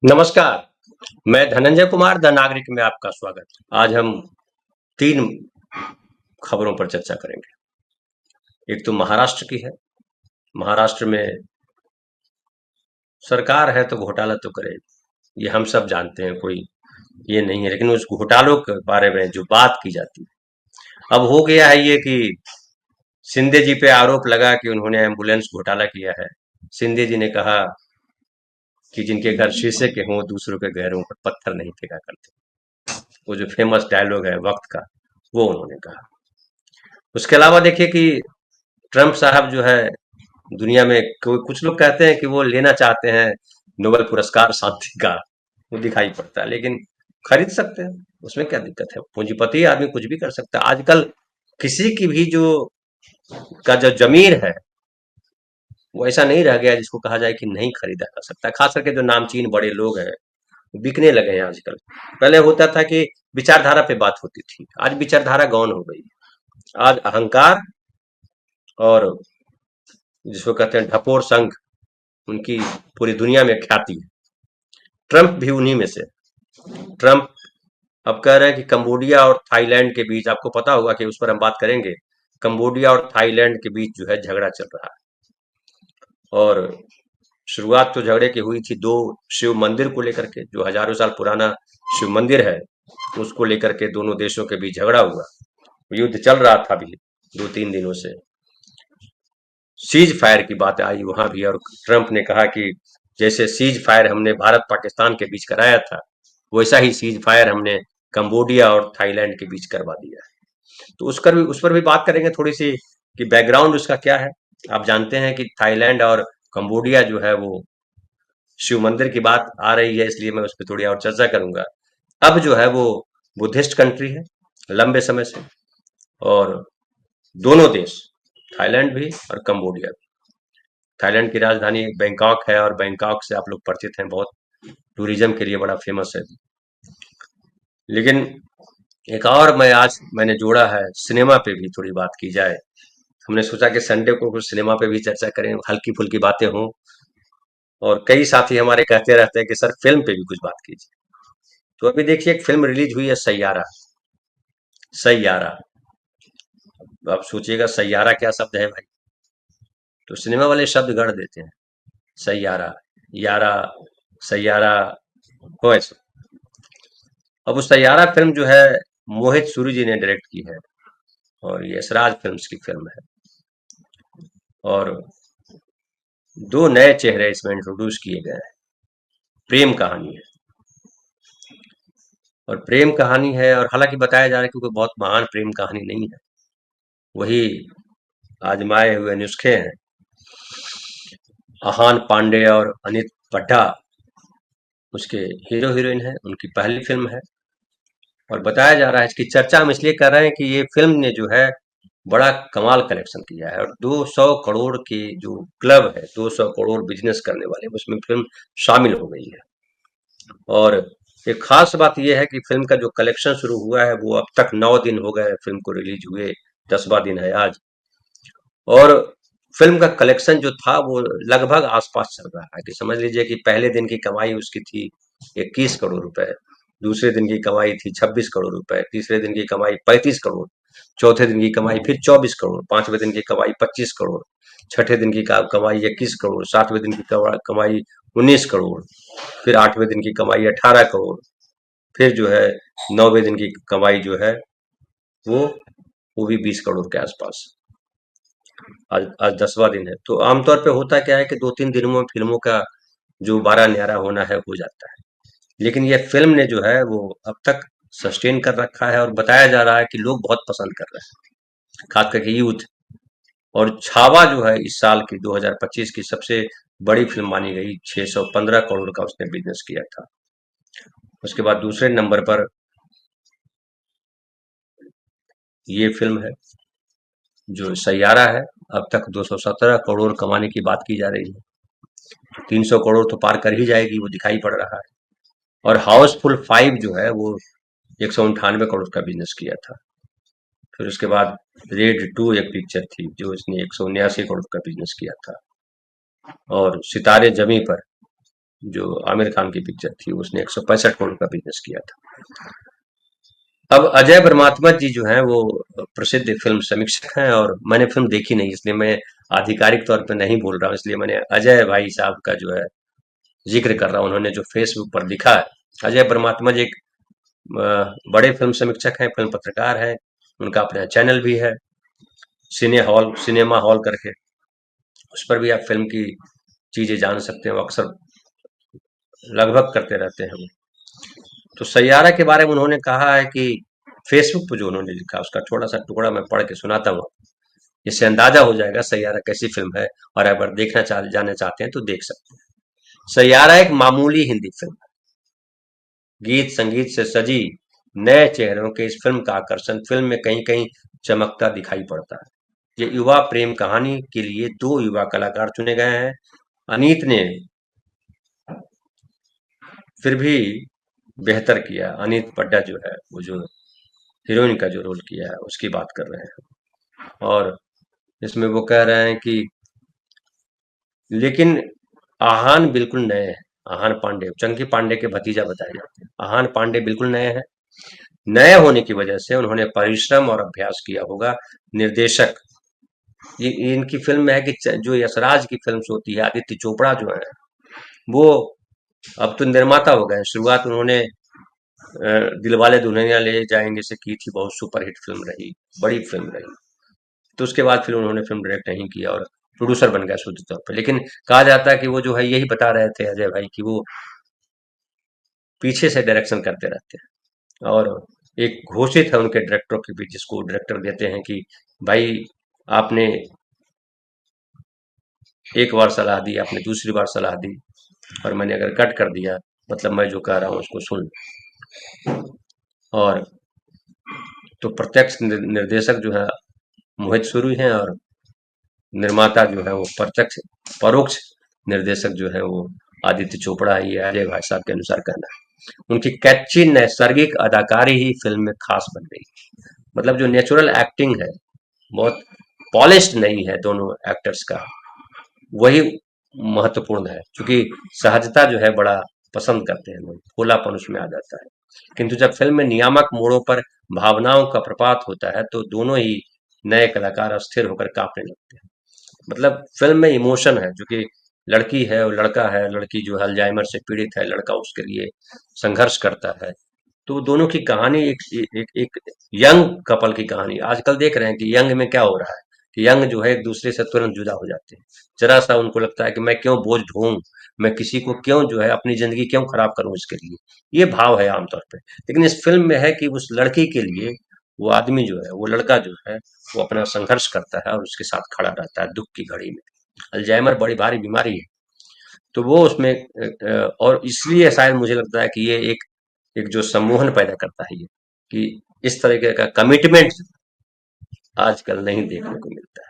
नमस्कार, मैं धनंजय कुमार द नागरिक में आपका स्वागत है। आज हम 3 खबरों पर चर्चा करेंगे। एक तो महाराष्ट्र की है। महाराष्ट्र में सरकार है तो घोटाला तो करेगी, ये हम सब जानते हैं, कोई ये नहीं है। लेकिन उस घोटालों के बारे में जो बात की जाती है, अब हो गया है ये कि शिंदे जी पे आरोप लगा कि उन्होंने एम्बुलेंस घोटाला किया है। शिंदे जी ने कहा कि जिनके घर शीशे के हों, दूसरों के घरों पर पत्थर नहीं फेंका करते। वो जो फेमस डायलॉग है वक्त का, वो उन्होंने कहा। उसके अलावा देखिए कि ट्रम्प साहब जो है, दुनिया में कुछ लोग कहते हैं कि वो लेना चाहते हैं नोबेल पुरस्कार शांति का, वो दिखाई पड़ता है। लेकिन खरीद सकते हैं, उसमें क्या दिक्कत है? पूंजीपति आदमी कुछ भी कर सकता है। आजकल किसी की भी जो जमीर है, वो ऐसा नहीं रह गया जिसको कहा जाए कि नहीं खरीदा जा सकता। खास करके जो नामचीन बड़े लोग हैं, बिकने लगे हैं आजकल। पहले होता था कि विचारधारा पे बात होती थी, आज विचारधारा गौन हो गई। आज अहंकार और जिसको कहते हैं ढपोर संघ, उनकी पूरी दुनिया में ख्याति है। ट्रंप भी उन्हीं में से। ट्रंप अब कह रहे हैं कि कंबोडिया और थाईलैंड के बीच, आपको पता होगा कि उस पर हम बात करेंगे, कंबोडिया और थाईलैंड के बीच जो है झगड़ा चल रहा है। और शुरुआत तो झगड़े की हुई थी दो शिव मंदिर को लेकर के, जो हजारों साल पुराना शिव मंदिर है, उसको लेकर के दोनों देशों के बीच झगड़ा हुआ। युद्ध चल रहा था अभी 2-3 दिनों से। सीज फायर की बात आई वहां भी, और ट्रंप ने कहा कि जैसे सीज फायर हमने भारत पाकिस्तान के बीच कराया था, वैसा ही सीज फायर हमने कंबोडिया और थाईलैंड के बीच करवा दिया है। तो उस पर भी बात करेंगे थोड़ी सी, कि बैकग्राउंड उसका क्या है। आप जानते हैं कि थाईलैंड और कंबोडिया जो है वो शिव मंदिर की बात आ रही है, इसलिए मैं उस पर थोड़ी और चर्चा करूंगा। अब जो है वो बुद्धिस्ट कंट्री है लंबे समय से, और दोनों देश, थाईलैंड भी और कंबोडिया भी। थाईलैंड की राजधानी बैंकॉक है, और बैंकॉक से आप लोग परिचित हैं, बहुत टूरिज्म के लिए बड़ा फेमस है। लेकिन एक और मैंने जोड़ा है, सिनेमा पे भी थोड़ी बात की जाए। हमने सोचा कि संडे को कुछ सिनेमा पे भी चर्चा करें, हल्की फुल्की बातें हों। और कई साथी हमारे कहते रहते हैं कि सर फिल्म पे भी कुछ बात कीजिए। तो अभी देखिए, एक फिल्म रिलीज हुई है, सैयारा। सैयारा, आप सोचिएगा सैयारा क्या शब्द है भाई। तो सिनेमा वाले शब्द गढ़ देते हैं, सैयारा, यारा, सैयारा, हो ऐसे। अब उस सैयारा फिल्म जो है, मोहित सूरी जी ने डायरेक्ट की है, और ये यशराज फिल्म्स की फिल्म है। और दो नए चेहरे इसमें इंट्रोड्यूस किए गए हैं। प्रेम कहानी है, और प्रेम कहानी है, और हालांकि बताया जा रहा है कि कोई बहुत महान प्रेम कहानी नहीं है, वही आजमाए हुए नुस्खे हैं। अहान पांडे और अनित पड्ढा उसके हीरो हीरोइन है, उनकी पहली फिल्म है। और बताया जा रहा है, इसकी चर्चा हम इसलिए कर रहे हैं कि ये फिल्म ने जो है बड़ा कमाल कलेक्शन किया है, और 200 करोड़ की जो क्लब है, 200 करोड़ बिजनेस करने वाले, उसमें फिल्म शामिल हो गई है। और एक खास बात यह है कि फिल्म का जो कलेक्शन शुरू हुआ है, वो अब तक 9 दिन हो गए फिल्म को रिलीज हुए, 10वां दिन है आज। और फिल्म का कलेक्शन जो था वो लगभग आसपास चल रहा है, कि समझ लीजिए कि पहले दिन की कमाई उसकी थी 21 करोड़ रुपए, दूसरे दिन की कमाई थी 26 करोड़ रुपए, तीसरे दिन की कमाई 35 करोड़, चौथे दिन की कमाई फिर 24 करोड़, पांचवें दिन की कमाई 25 करोड़, छठे दिन की कमाई 21 करोड़, सातवें दिन की कमाई 19 करोड़, फिर आठवें दिन की कमाई 18 करोड़, फिर जो है नौवें दिन की कमाई जो है वो वो भी 20 करोड़ के आसपास। आज आज 10वां दिन है। तो आमतौर पे होता क्या है कि 2-3 दिनों में फिल्मों का जो बारह न्यारा होना है हो जाता है। लेकिन ये फिल्म ने जो है वो अब तक सस्टेन कर रखा है, और बताया जा रहा है कि लोग बहुत पसंद कर रहे हैं, खास करके यूथ। और छावा जो है इस साल की 2025 की सबसे बड़ी फिल्म मानी गई, 615 करोड़ का उसने बिजनेस किया था। उसके बाद दूसरे नंबर पर ये फिल्म है जो सैयारा है, अब तक 217 करोड़ कमाने की बात की जा रही है। 300 करोड़ तो पार कर ही जाएगी, वो दिखाई पड़ रहा है। और हाउसफुल 5 जो है वो 198 करोड़ का बिजनेस किया था। फिर उसके बाद रेड 2 एक पिक्चर थी, जो इसने 179 करोड़ का बिजनेस किया था। और सितारे जमी पर जो आमिर खान की पिक्चर थी, उसने 165 करोड़ का बिजनेस किया था। अब अजय परमात्मा जी जो हैं वो प्रसिद्ध फिल्म समीक्षक हैं, और मैंने फिल्म देखी नहीं, इसलिए मैं आधिकारिक तौर पे नहीं बोल रहा हूँ, इसलिए मैंने अजय भाई साहब का जो है जिक्र कर रहा हूँ। उन्होंने जो फेसबुक पर लिखा है, अजय परमात्मा जी एक बड़े फिल्म समीक्षक हैं, फिल्म पत्रकार हैं, उनका अपना चैनल भी है, सिनेमा हॉल करके, उस पर भी आप फिल्म की चीजें जान सकते हैं, वो अक्सर लगभग करते रहते हैं वो। तो सैयारा के बारे में उन्होंने कहा है कि फेसबुक पर जो उन्होंने लिखा, उसका थोड़ा सा टुकड़ा मैं पढ़ के सुनाता हूँ। इससे अंदाजा हो जाएगा सैयारा कैसी फिल्म है, और अगर जाना चाहते हैं तो देख सकते हैं। सैयारा एक मामूली हिंदी फिल्म है, गीत संगीत से सजी नए चेहरों के इस फिल्म का आकर्षण फिल्म में कहीं कहीं चमकता दिखाई पड़ता है। ये युवा प्रेम कहानी के लिए दो युवा कलाकार चुने गए हैं। अनीत ने फिर भी बेहतर किया। अनीत पड्डा जो है, वो जो हीरोइन का जो रोल किया है उसकी बात कर रहे हैं। और इसमें वो कह रहे हैं कि लेकिन आहान बिल्कुल नए हैं। आहान पांडे चंकी पांडे के भतीजा बताए जाते हैं। आहान पांडे बिल्कुल नए हैं। नए होने की वजह से उन्होंने परिश्रम और अभ्यास किया होगा। निर्देशक, ये इनकी फिल्म में है कि जो यशराज की फिल्म होती है, आदित्य चोपड़ा जो है वो अब तो निर्माता हो गए हैं। शुरुआत उन्होंने दिलवाले दुल्हनिया ले जाएंगे से की थी, बहुत सुपरहिट फिल्म रही, बड़ी फिल्म रही। तो उसके बाद फिर उन्होंने फिल्म डायरेक्ट नहीं किया और प्रोड्यूसर बन गया शुद्ध तौर पर। लेकिन कहा जाता है कि वो जो है, यही बता रहे थे अजय भाई कि वो पीछे से डायरेक्शन करते रहते हैं, और एक घोषित है उनके डायरेक्टरों के बीच, जिसको डायरेक्टर देते हैं कि भाई आपने एक बार सलाह दी, आपने दूसरी बार सलाह दी, और मैंने अगर कट कर दिया, मतलब मैं जो कह रहा हूँ उसको सुन। और तो प्रत्यक्ष निर्देशक जो है मोहित सूरी हैं, और निर्माता जो है वो प्रत्यक्ष परोक्ष निर्देशक जो है वो आदित्य चोपड़ा है, ये अजय भाई साहब के अनुसार कहना है। उनकी कैची नैसर्गिक अदाकारी ही फिल्म में खास बन गई। मतलब जो नेचुरल एक्टिंग है, बहुत पॉलिश्ड नहीं है दोनों एक्टर्स का, वही महत्वपूर्ण है। क्योंकि सहजता जो है बड़ा पसंद करते हैं लोग, भोलापन उसमें आ जाता है। किंतु जब फिल्म में नियामक मोड़ों पर भावनाओं का प्रपात होता है, तो दोनों ही नए कलाकार अस्थिर होकर कांपने लगते हैं। मतलब फिल्म में इमोशन है, जो कि लड़की है और लड़का है, लड़की जो है अल्जाइमर से पीड़ित है, लड़का उसके लिए संघर्ष करता है। तो दोनों की कहानी एक यंग कपल की कहानी। आजकल देख रहे हैं कि यंग में क्या हो रहा है, कि यंग जो है एक दूसरे से तुरंत जुदा हो जाते हैं। जरा सा उनको लगता है कि मैं क्यों बोझ ढोऊं, मैं किसी को क्यों जो है अपनी जिंदगी क्यों खराब करूं इसके लिए। ये भाव है आमतौर पे। लेकिन इस फिल्म में है कि उस लड़की के लिए वो आदमी जो है, वो लड़का जो है, वो अपना संघर्ष करता है और उसके साथ खड़ा रहता है दुख की घड़ी में। अल्जाइमर बड़ी भारी बीमारी है, तो वो उसमें और इसलिए शायद मुझे लगता है कि ये एक एक जो सम्मोहन पैदा करता है ये, कि इस तरीके का कमिटमेंट आजकल नहीं देखने को मिलता है।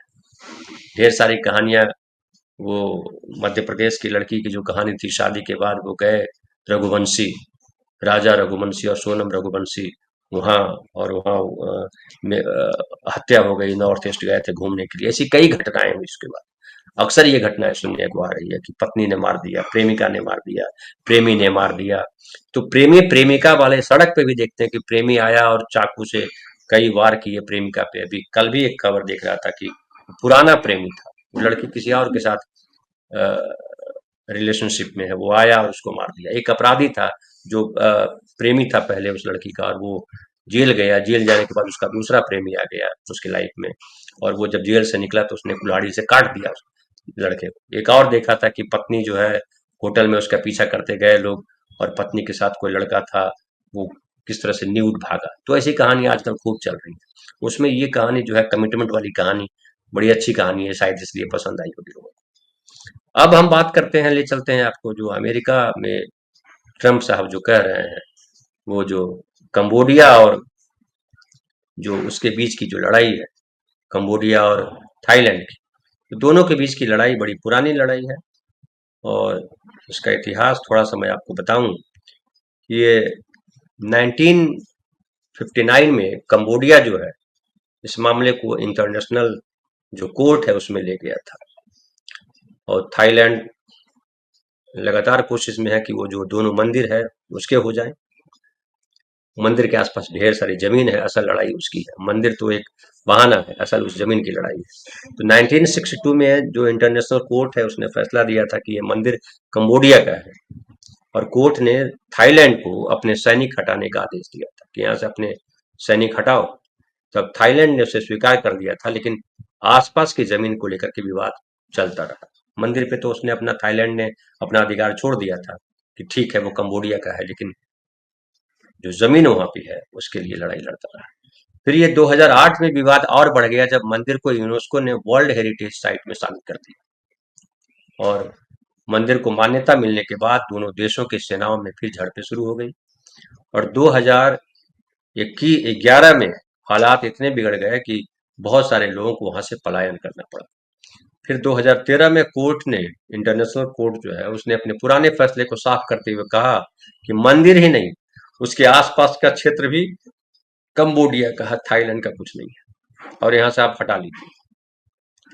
ढेर सारी कहानियां, वो मध्य प्रदेश की लड़की की जो कहानी थी, शादी के बाद वो गए रघुवंशी, राजा रघुवंशी और सोनम रघुवंशी वहाँ, और वहाँ में हत्या हो गई। नॉर्थ ईस्ट गए थे घूमने के लिए। ऐसी कई घटनाएं हुई उसके बाद। अक्सर ये घटनाएं सुनने को आ रही है कि पत्नी ने मार दिया, प्रेमिका ने मार दिया, प्रेमी ने मार दिया। तो प्रेमी प्रेमिका वाले सड़क पे भी देखते हैं कि प्रेमी आया और चाकू से कई वार किए प्रेमिका पे। अभी कल भी एक खबर देख रहा था कि पुराना प्रेमी था, वो लड़की किसी और के साथ रिलेशनशिप में है, वो आया और उसको मार दिया। एक अपराधी था जो प्रेमी था पहले उस लड़की का, और वो जेल गया। जेल जाने के बाद उसका दूसरा प्रेमी आ गया उसकी लाइफ में, और वो जब जेल से निकला तो उसने कुल्हाड़ी से काट दिया उस लड़के को। एक और देखा था कि पत्नी जो है, होटल में उसका पीछा करते गए लोग, और पत्नी के साथ कोई लड़का था, वो किस तरह से न्यूड भागा। तो ऐसी कहानी आजकल खूब चल रही है। उसमें ये कहानी जो है कमिटमेंट वाली कहानी, बड़ी अच्छी कहानी है, शायद इसलिए पसंद आई होगी लोगों को। अब हम बात करते हैं, ले चलते हैं आपको जो अमेरिका में ट्रम्प साहब जो कह रहे हैं, वो जो कंबोडिया और जो उसके बीच की जो लड़ाई है, कंबोडिया और थाईलैंड की, तो दोनों के बीच की लड़ाई बड़ी पुरानी लड़ाई है। और इसका इतिहास थोड़ा सा मैं आपको बताऊं, ये 1959 में कंबोडिया जो है, इस मामले को इंटरनेशनल जो कोर्ट है उसमें ले गया था, और थाईलैंड लगातार कोशिश में है कि वो जो दोनों मंदिर है उसके हो जाए। मंदिर के आसपास ढेर सारी जमीन है, असल लड़ाई उसकी है। मंदिर तो एक बहाना है, असल उस जमीन की लड़ाई है। तो 1962 में जो इंटरनेशनल कोर्ट है उसने फैसला दिया था कि ये मंदिर कंबोडिया का है, और कोर्ट ने थाईलैंड को अपने सैनिक हटाने का आदेश दिया था कि यहाँ से अपने सैनिक हटाओ। तब थाईलैंड ने उसे स्वीकार कर लिया था, लेकिन आसपास की जमीन को लेकर के विवाद चलता रहा। मंदिर पे तो उसने अपना, थाईलैंड ने अपना अधिकार छोड़ दिया था कि ठीक है वो कंबोडिया का है, लेकिन जो जमीन वहां पे है उसके लिए लड़ाई लड़ता रहा। फिर ये 2008 में विवाद और बढ़ गया जब मंदिर को यूनेस्को ने वर्ल्ड हेरिटेज साइट में शामिल कर दिया, और मंदिर को मान्यता मिलने के बाद दोनों देशों की सेनाओं में फिर झड़पें शुरू हो गई, और 2011 में हालात इतने बिगड़ गए कि बहुत सारे लोगों को वहां से पलायन करना पड़ा। फिर 2013 में कोर्ट ने, इंटरनेशनल कोर्ट जो है, उसने अपने पुराने फैसले को साफ करते हुए कहा कि मंदिर ही नहीं, उसके आसपास का क्षेत्र भी कंबोडिया का है, थाईलैंड का कुछ नहीं है, और यहाँ से आप हटा लीजिए।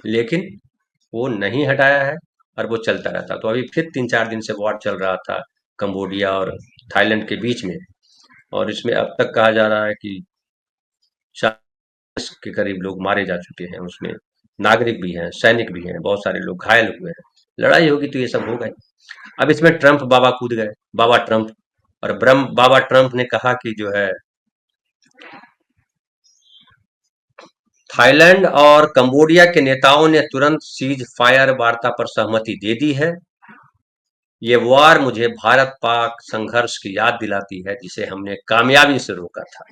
लेकिन वो नहीं हटाया है और वो चलता रहता। तो अभी फिर 3-4 दिन से वॉर चल रहा था कंबोडिया और थाईलैंड के बीच में, और इसमें अब तक कहा जा रहा है कि 40 के करीब लोग मारे जा चुके हैं। उसमें नागरिक भी हैं, सैनिक भी हैं, बहुत सारे लोग घायल हुए हैं। लड़ाई होगी तो ये सब होगा ही। अब इसमें ट्रंप बाबा कूद गए, बाबा ट्रंप। और ब्रह्म बाबा ट्रंप ने कहा कि जो है, थाईलैंड और कंबोडिया के नेताओं ने तुरंत सीज फायर वार्ता पर सहमति दे दी है। ये वार मुझे भारत पाक संघर्ष की याद दिलाती है जिसे हमने कामयाबी से रोका था।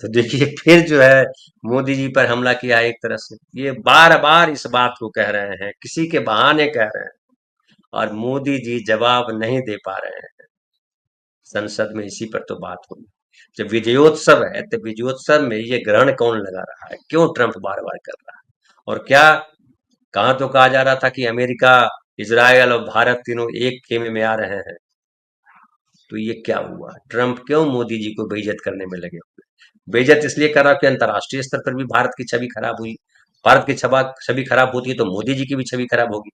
तो देखिए फिर जो है मोदी जी पर हमला किया एक तरह से। ये बार बार इस बात को कह रहे हैं, किसी के बहाने कह रहे हैं, और मोदी जी जवाब नहीं दे पा रहे हैं। संसद में इसी पर तो बात होगी। जब विजयोत्सव है तो विजयोत्सव में ये ग्रहण कौन लगा रहा है, क्यों ट्रंप बार बार कर रहा है? और क्या, कहाँ तो कहा जा रहा था कि अमेरिका, इजराइल और भारत तीनों एक खेमे में आ रहे हैं। तो ये क्या हुआ? ट्रंप क्यों मोदी जी को बेइज्जत करने में लगे हुए? बेइज्जत इसलिए कर रहा कि अंतर्राष्ट्रीय स्तर पर भी भारत की छवि खराब हुई। भारत की छवि खराब होती है तो मोदी जी की भी छवि खराब होगी,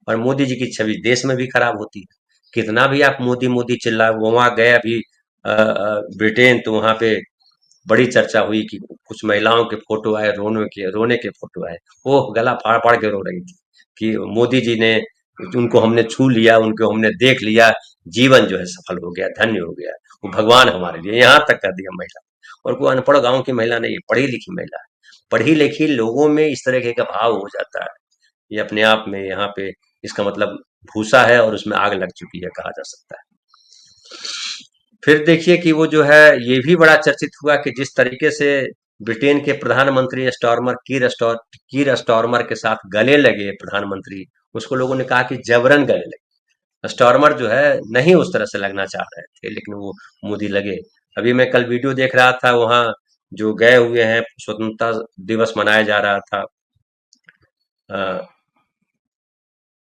और मोदी जी की छवि देश में भी खराब होती है। कितना भी आप मोदी मोदी चिल्लाए, वो वहां गए अभी ब्रिटेन, तो वहां पे बड़ी चर्चा हुई कि कुछ महिलाओं के फोटो आए, रोने के फोटो आए। वो गला फाड़ फाड़ के रो रही थी कि मोदी जी ने, उनको हमने छू लिया, उनको हमने देख लिया, जीवन जो है सफल हो गया, धन्य हो गया, वो भगवान हमारे लिए, यहाँ तक कर दिया महिला। और कोई अनपढ़ गांव की महिला नहीं, पढ़ी लिखी महिला है। पढ़ी लिखी लोगों में इस तरह का भाव हो जाता है, ये अपने आप में यहाँ पे इसका मतलब भूसा है और उसमें आग लग चुकी है, कहा जा सकता है। फिर देखिए कि वो जो है, ये भी बड़ा चर्चित हुआ कि जिस तरीके से ब्रिटेन के प्रधानमंत्री कीर स्टारमर के साथ गले लगे प्रधानमंत्री, उसको लोगों ने कहा कि जबरन गले लगे। स्टारमर जो है नहीं उस तरह से लगना चाह रहे थे, लेकिन वो मोदी लगे। अभी मैं कल वीडियो देख रहा था, वहां जो गए हुए हैं, स्वतंत्रता दिवस मनाया जा रहा था,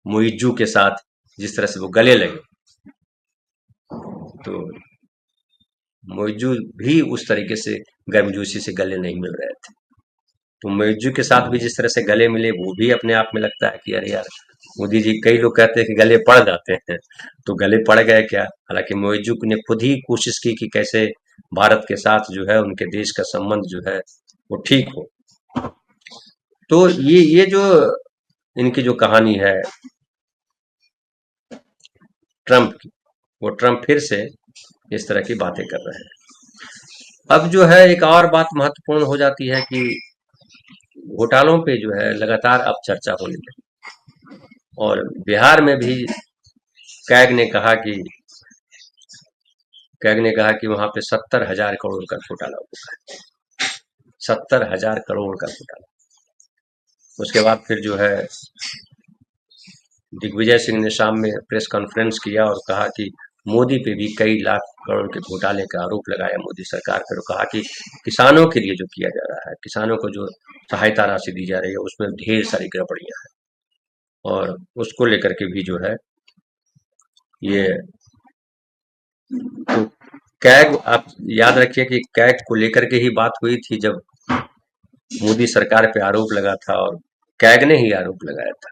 मुइज्जू के साथ जिस तरह से वो गले लगे, तो मुइज्जू भी उस तरीके से गर्मजोशी से गले नहीं मिल रहे थे। तो मुइज्जू के साथ भी जिस तरह से गले मिले, वो भी अपने आप में लगता है कि अरे यार, मोदी जी, कई लोग कहते हैं कि गले पड़ जाते हैं, तो गले पड़ गए क्या? हालांकि मुइज्जू ने खुद ही कोशिश की कि कैसे भारत के साथ जो है उनके देश का संबंध जो है वो ठीक हो। तो ये जो इनकी जो कहानी है ट्रंप की, वो ट्रंप फिर से इस तरह की बातें कर रहे हैं। अब जो है एक और बात महत्वपूर्ण हो जाती है कि घोटालों पे जो है लगातार अब चर्चा होने लगी, और बिहार में भी कैग ने कहा कि वहां पे 70,000 करोड़ का घोटाला हुआ है। 70,000 करोड़ का घोटाला। उसके बाद फिर जो है दिग्विजय सिंह ने शाम में प्रेस कॉन्फ्रेंस किया और कहा कि मोदी पे भी कई लाख करोड़ के घोटाले का आरोप लगाया मोदी सरकार पर। कहा कि किसानों के लिए जो किया जा रहा है, किसानों को जो सहायता राशि दी जा रही है, उसमें ढेर सारी गड़बड़ियां हैं, और उसको लेकर के भी जो है ये, तो कैग, आप याद रखिए कि कैग को लेकर के ही बात हुई थी जब मोदी सरकार पे आरोप लगा था, और कैग ने ही आरोप लगाया था।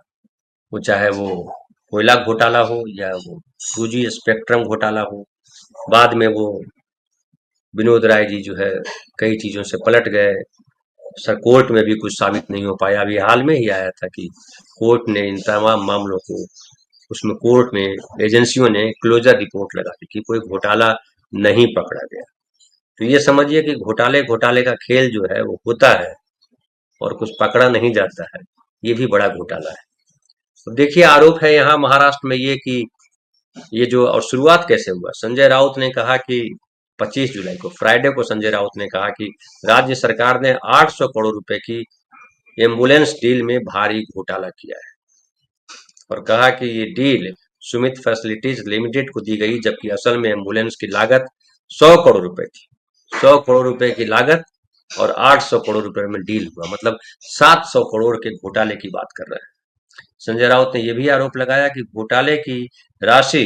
वो चाहे वो कोयला घोटाला हो या वो 2G स्पेक्ट्रम घोटाला हो, बाद में वो विनोद राय जी जो है कई चीजों से पलट गए। सर कोर्ट में भी कुछ साबित नहीं हो पाया। अभी हाल में ही आया था कि कोर्ट ने इन तमाम मामलों को, उसमें कोर्ट में एजेंसियों ने क्लोजर रिपोर्ट लगा दी कि कोई घोटाला नहीं पकड़ा गया। तो ये समझिए कि घोटाले घोटाले का खेल जो है वो होता है और कुछ पकड़ा नहीं जाता है, ये भी बड़ा घोटाला है। तो देखिए आरोप है यहाँ महाराष्ट्र में ये कि ये जो, और शुरुआत कैसे हुआ, संजय राउत ने कहा कि 25 जुलाई को, फ्राइडे को संजय राउत ने कहा कि राज्य सरकार ने 800 करोड़ रुपए की एम्बुलेंस डील में भारी घोटाला किया है, और कहा कि ये डील सुमित फैसिलिटीज लिमिटेड को दी गई, जबकि असल में एम्बुलेंस की लागत 100 करोड़ रुपए थी। 100 करोड़ रुपए की लागत और 800 करोड़ रुपए में डील हुआ, मतलब 700 करोड़ के घोटाले की बात कर रहे हैं। संजय राउत ने यह भी आरोप लगाया कि घोटाले की राशि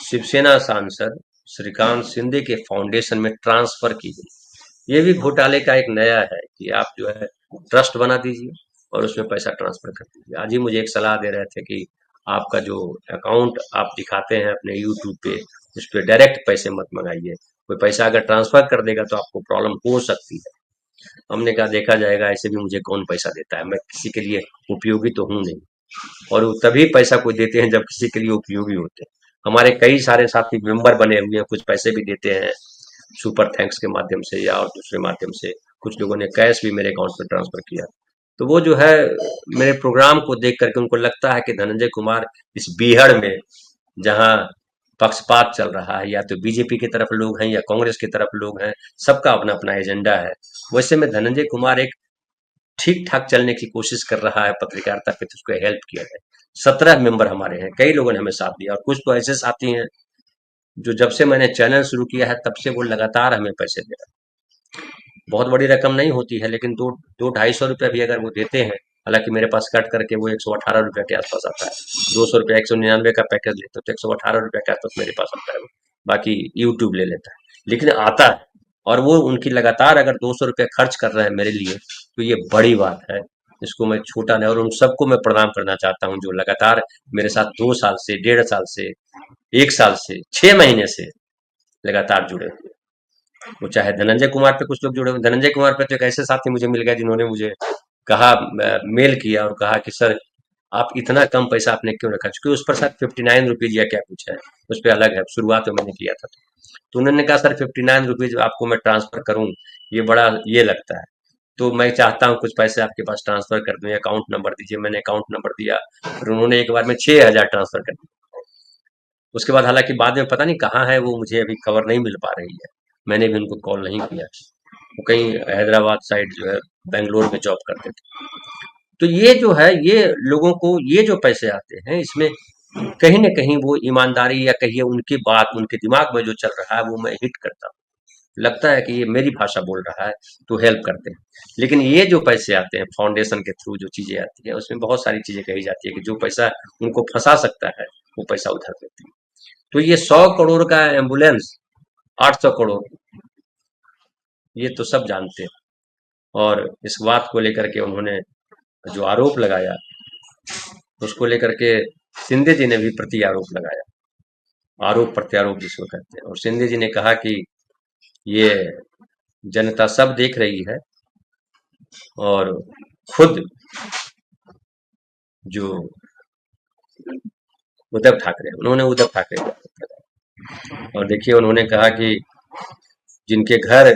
शिवसेना सांसद श्रीकांत शिंदे के फाउंडेशन में ट्रांसफर की गई। ये भी घोटाले का एक नया है कि आप जो है ट्रस्ट बना दीजिए और उसमें पैसा ट्रांसफर कर दीजिए। आज ही मुझे एक सलाह दे रहे थे कि आपका जो अकाउंट आप दिखाते हैं अपने यूट्यूब पे, उस पर डायरेक्ट पैसे मत मंगाइए, कोई पैसा अगर ट्रांसफर कर देगा तो आपको प्रॉब्लम हो सकती है। हमने कहा देखा जाएगा, ऐसे भी मुझे कौन पैसा देता है, मैं किसी के लिए उपयोगी तो हूं नहीं, और वो तभी पैसा कोई देते हैं जब किसी के लिए उपयोगी होते हैं। हमारे कई सारे साथी मेंबर बने हुए हैं, कुछ पैसे भी देते हैं सुपर थैंक्स के माध्यम से या और दूसरे माध्यम से, कुछ लोगों ने कैश भी मेरे अकाउंट में ट्रांसफर किया। तो वो जो है मेरे प्रोग्राम को देख करके उनको लगता है कि धनंजय कुमार इस बीहड़ में, जहां पक्षपात चल रहा है, या तो बीजेपी की तरफ लोग हैं या कांग्रेस की तरफ लोग हैं, सबका अपना अपना एजेंडा है, वैसे में धनंजय कुमार एक ठीक ठाक चलने की कोशिश कर रहा है पत्रकारिता पे, तो उसको हेल्प किया जाए। 17 मेंबर हमारे हैं, कई लोगों ने हमें साथ दिया, और कुछ तो ऐसे साथी हैं जो जब से मैंने चैनल शुरू किया है तब से वो लगातार हमें पैसे दे रहे हैं। बहुत बड़ी रकम नहीं होती है, लेकिन दो दो 250 रुपया भी अगर वो देते हैं, हालांकि मेरे पास कट करके वो 118 रुपया के आसपास आता है। 200 रुपया 199 का पैकेज लेते हो तो 118 रुपया के आसपास मेरे पास आता है, बाकी यूट्यूब ले लेता है, लेकिन आता है। और वो उनकी लगातार अगर 200 रुपया खर्च कर रहे हैं मेरे लिए, तो ये बड़ी बात है, इसको मैं छोटा नहीं, और उन सबको मैं प्रणाम करना चाहता हूँ जो लगातार मेरे साथ 2 साल से, 1.5 साल से, 1 साल से, 6 महीने से लगातार जुड़े हुए। वो चाहे धनंजय कुमार पे कुछ लोग जुड़े हुए, धनंजय कुमार पे तो एक ऐसे साथी मुझे मिल गए जिन्होंने मुझे कहा, मेल किया और कहा कि सर आप इतना कम पैसा आपने क्यों रखा, क्योंकि उस पर शायद 59 रुपीज या क्या कुछ है, उस पर अलग है, शुरुआत में मैंने किया था। तो उन्होंने कहा सर 59 रुपीज आपको मैं ट्रांसफर करूं, ये बड़ा ये लगता है, तो मैं चाहता हूँ कुछ पैसे आपके पास ट्रांसफर कर दूं, अकाउंट नंबर दीजिए। मैंने अकाउंट नंबर दिया, फिर उन्होंने एक बार में 6,000 ट्रांसफर कर दिया। उसके बाद हालांकि बाद में पता नहीं कहाँ है वो, मुझे अभी खबर नहीं मिल पा रही है, मैंने भी उनको कॉल नहीं किया। वो कहीं हैदराबाद साइड जो है, बेंगलोर में जॉब करते थे। तो ये जो है, ये लोगों को ये जो पैसे आते हैं, इसमें कहीं न कहीं वो ईमानदारी, या कहिए उनकी बात, उनके दिमाग में जो चल रहा है वो मैं हिट करता हूँ। लगता है कि ये मेरी भाषा बोल रहा है, तो हेल्प करते हैं। लेकिन ये जो पैसे आते हैं फाउंडेशन के थ्रू, जो चीजें आती हैं, उसमें बहुत सारी चीजें कही जाती है कि जो पैसा उनको फंसा सकता है वो पैसा उधर देते हैं। तो ये 100 करोड़ का एम्बुलेंस, 800 करोड़, ये तो सब जानते हैं। और इस बात को लेकर के उन्होंने जो आरोप लगाया, उसको लेकर के शिंदे जी ने भी प्रति आरोप लगाया, आरोप प्रत्यारोप जिसको कहते हैं। और शिंदे जी ने कहा कि ये जनता सब देख रही है, और खुद जो उद्धव ठाकरे, उन्होंने उद्धव ठाकरे को आरोप लगाया। और देखिए उन्होंने कहा कि जिनके घर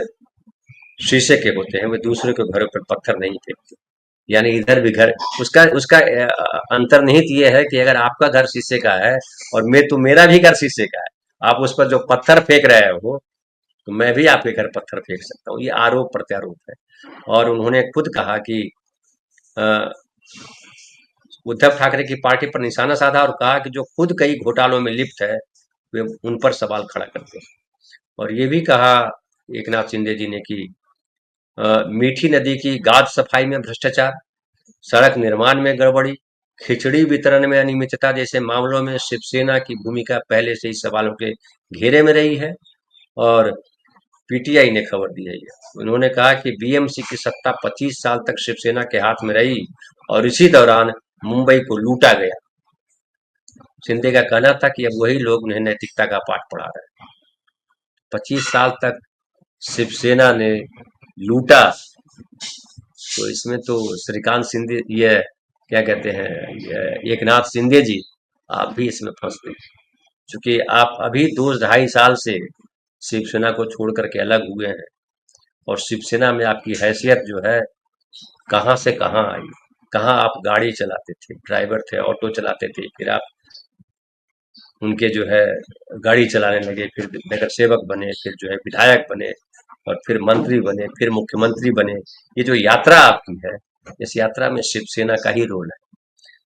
शीशे के होते हैं वे दूसरे के घरों पर पत्थर नहीं फेंकते, यानी इधर भी घर, उसका उसका अंतर्निहित ये है कि अगर आपका घर शीशे का है और मैं, तो मेरा भी घर शीशे का है, आप उस पर जो पत्थर फेंक रहे हो, तो मैं भी आपके घर पत्थर फेंक सकता हूँ। ये आरोप प्रत्यारोप है। और उन्होंने खुद कहा कि अ, उद्धव ठाकरे की पार्टी पर निशाना साधा और कहा कि जो खुद कई घोटालों में लिप्त है वे उन पर सवाल खड़ा करते हैं। और ये भी कहा एकनाथ शिंदे जी ने कि मीठी नदी की गाद सफाई में भ्रष्टाचार, सड़क निर्माण में गड़बड़ी, खिचड़ी वितरण में अनियमितता जैसे मामलों में शिवसेना की भूमिका पहले से ही सवालों के घेरे में रही है। और पीटीआई ने खबर दी है ये, उन्होंने कहा कि बीएमसी की सत्ता 25 साल तक शिवसेना के हाथ में रही और इसी दौरान मुंबई को लूटा गया। शिंदे का कहना था कि अब वही लोग उन्हें नैतिकता का पाठ पढ़ा रहे हैं। 25 साल तक शिवसेना ने लूटा, तो इसमें तो श्रीकांत शिंदे, ये क्या कहते हैं, ये एकनाथ शिंदे जी, आप भी इसमें फंस गए, क्योंकि आप अभी 2 ढाई साल से शिवसेना को छोड़ करके अलग हुए हैं, और शिवसेना में आपकी हैसियत जो है कहाँ से कहाँ आई। कहाँ आप गाड़ी चलाते थे, ड्राइवर थे, ऑटो चलाते थे, फिर आप उनके जो है गाड़ी चलाने लगे, फिर नगर सेवक बने, फिर जो है विधायक बने, और फिर मंत्री बने, फिर मुख्यमंत्री बने। ये जो यात्रा आपकी है, इस यात्रा में शिवसेना का ही रोल है।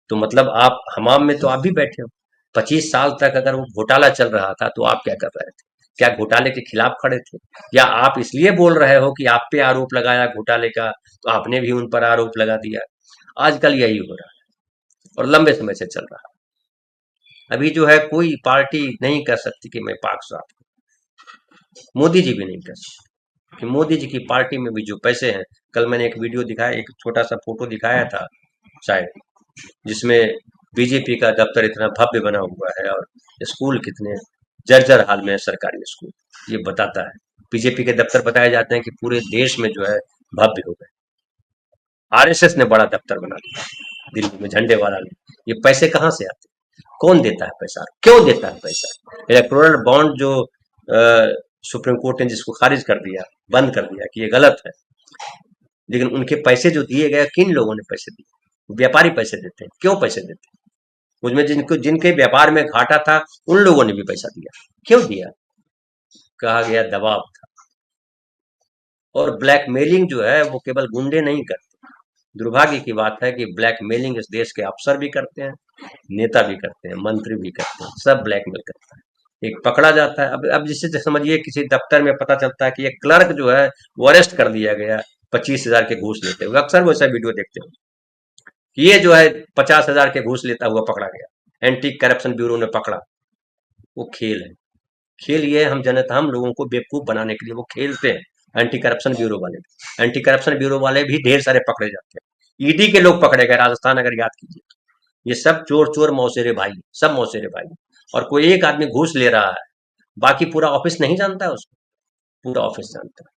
तो मतलब आप हमाम में तो आप भी बैठे हो। 25 साल तक अगर वो घोटाला चल रहा था तो आप क्या कर रहे थे? क्या घोटाले के खिलाफ खड़े थे, या आप इसलिए बोल रहे हो कि आप पे आरोप लगाया घोटाले का, तो आपने भी उन पर आरोप लगा दिया? आजकल यही हो रहा है और लंबे समय से चल रहा है। अभी जो है कोई पार्टी नहीं कर सकती कि मैं पाक साफ हूं। मोदी जी भी नहीं कर सकते कि मोदी जी की पार्टी में भी जो पैसे हैं। कल मैंने एक वीडियो दिखाया, एक छोटा सा फोटो दिखाया था शायद, जिसमें बीजेपी का दफ्तर इतना भव्य बना हुआ है और स्कूल कितने जर्जर हाल में है, सरकारी स्कूल। ये बताता है, बीजेपी के दफ्तर बताए जाते हैं कि पूरे देश में जो है भव्य हो गए। आरएसएस ने बड़ा दफ्तर बना दिया दिल्ली में, झंडे वाला ने। ये पैसे कहाँ से आते हैं? कौन देता है पैसा, क्यों देता है पैसा? इलेक्टोरल बॉन्ड जो सुप्रीम कोर्ट ने जिसको खारिज कर दिया, बंद कर दिया कि ये गलत है, लेकिन उनके पैसे जो दिए गए, किन लोगों ने पैसे दिए? व्यापारी पैसे देते हैं। क्यों पैसे देते हैं? उसमें जिनको जिनके व्यापार में घाटा था, उन लोगों ने भी पैसा दिया। क्यों दिया? कहा गया दबाव था। और ब्लैकमेलिंग जो है वो केवल गुंडे नहीं करते। दुर्भाग्य की बात है कि ब्लैकमेलिंग इस देश के अफसर भी करते हैं, नेता भी करते हैं, मंत्री भी करते हैं, सब ब्लैकमेल करता है। एक पकड़ा जाता है। अब जिससे समझिए किसी दफ्तर में पता चलता है कि एक क्लर्क जो है वो अरेस्ट कर दिया गया 25,000 के घूस लेते हुए। अक्सर वैसा वीडियो देखते हो, ये जो है 50,000 के घूस लेता हुआ पकड़ा गया, एंटी करप्शन ब्यूरो ने पकड़ा। वो खेल है। खेल ये है, हम जनता, हम लोगों को बेवकूफ बनाने के लिए वो खेलते हैं। एंटी करप्शन ब्यूरो वाले भी, एंटी करप्शन ब्यूरो वाले भी ढेर सारे पकड़े जाते हैं। ईडी के लोग पकड़े गए राजस्थान, अगर याद कीजिए। ये सब चोर चोर मौसेरे भाई, सब मौसेरे भाई। और कोई एक आदमी घूस ले रहा है, बाकी पूरा ऑफिस नहीं जानता है उसको, पूरा ऑफिस जानता है।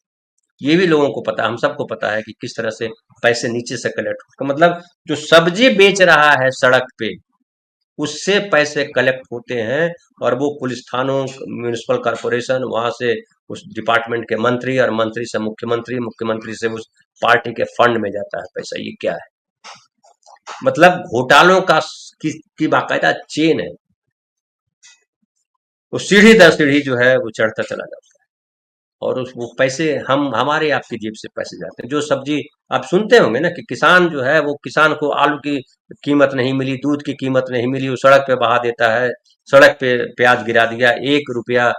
ये भी लोगों को पता है, हम सबको पता है कि किस तरह से पैसे नीचे से कलेक्ट हो, मतलब जो सब्जी बेच रहा है सड़क पे, उससे पैसे कलेक्ट होते हैं, और वो पुलिस थानों, म्यूनिसिपल कॉर्पोरेशन, वहां से उस डिपार्टमेंट के मंत्री, और मंत्री से मुख्यमंत्री, मुख्यमंत्री से उस पार्टी के फंड में जाता है पैसा। ये क्या है? मतलब घोटालों का की बाकायदा चेन है। वो सीढ़ी दर सीढ़ी जो है वो चढ़ता चला जाता है, और उस वो पैसे हम हमारे आपकी जेब से पैसे जाते हैं। जो सब्जी आप सुनते होंगे ना कि किसान जो है, वो किसान को आलू की कीमत नहीं मिली, दूध की कीमत नहीं मिली, वो सड़क पे बहा देता है। सड़क पे प्याज गिरा दिया, 1 रुपया